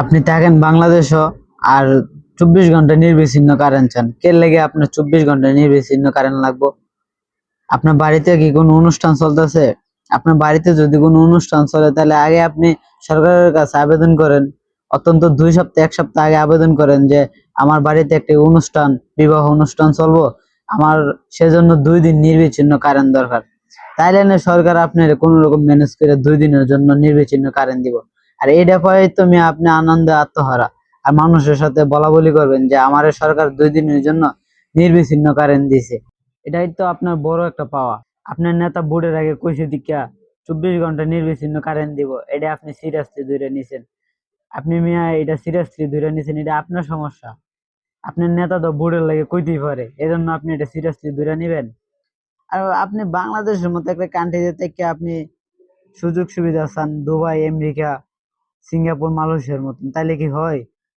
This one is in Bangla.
আপনি থাকেন বাংলাদেশও আর 24 ঘন্টা নির্বিচ্ছিন্ন কারেন্ট চান, কে লেগে আপনার 24 ঘন্টা নির্বিচ্ছিন্ন কারেন্ট লাগবে? আপনার বাড়িতে কি কোনো অনুষ্ঠান চলতেছে? আপনার বাড়িতে যদি কোনো অনুষ্ঠান চলে তাহলে আগে আপনি সরকারের কাছে আবেদন করেন। অত্যন্ত 2 সপ্তাহ 1 সপ্তাহ আগে আবেদন করেন যে আমার বাড়িতে একটি অনুষ্ঠান, বিবাহ অনুষ্ঠান চলবো, আমার সেজন্য 2 দিন নির্বিচ্ছিন্ন কারেন্ট দরকার। তাইলে না সরকার আপনার কোনো রকম ম্যানেজ করে 2 দিনের জন্য নির্বিচ্ছিন্ন কারেন্ট দিব। আর এটা পরে তুমি আপনি আনন্দে আত্মহারা আর মানুষের সাথে বলা বলি করবেন যে আমার সরকার 2 দিনের জন্য নির্বিচ্ছিন্ন কারেন্ট দিছে। এটাই তো আপনার বড় একটা পাওয়া। আপনার নেতা ভোটের আগে কইছে দিকা 24 ঘন্টা নির্বিচ্ছিন্ন কারেন্ট দিব, এটা আপনি সিরিয়াসলি ধরে নিছেন। আপনি মিয়া এটা সিরিয়াসলি ধরে নিছেন, এটা আপনার সমস্যা। আপনার নেতা তো ভোটের লাগে কইতেই পারে, এজন্য আপনি এটা সিরিয়াসলি ধরে নিবেন। আর আপনি বাংলাদেশের মতো একটা কান্ট্রিতে থেকে আপনি সুযোগ সুবিধা চান দুবাই, আমেরিকা, সিঙ্গাপুর, মালয়েশিয়ার মতন, তাইলে কি হয়?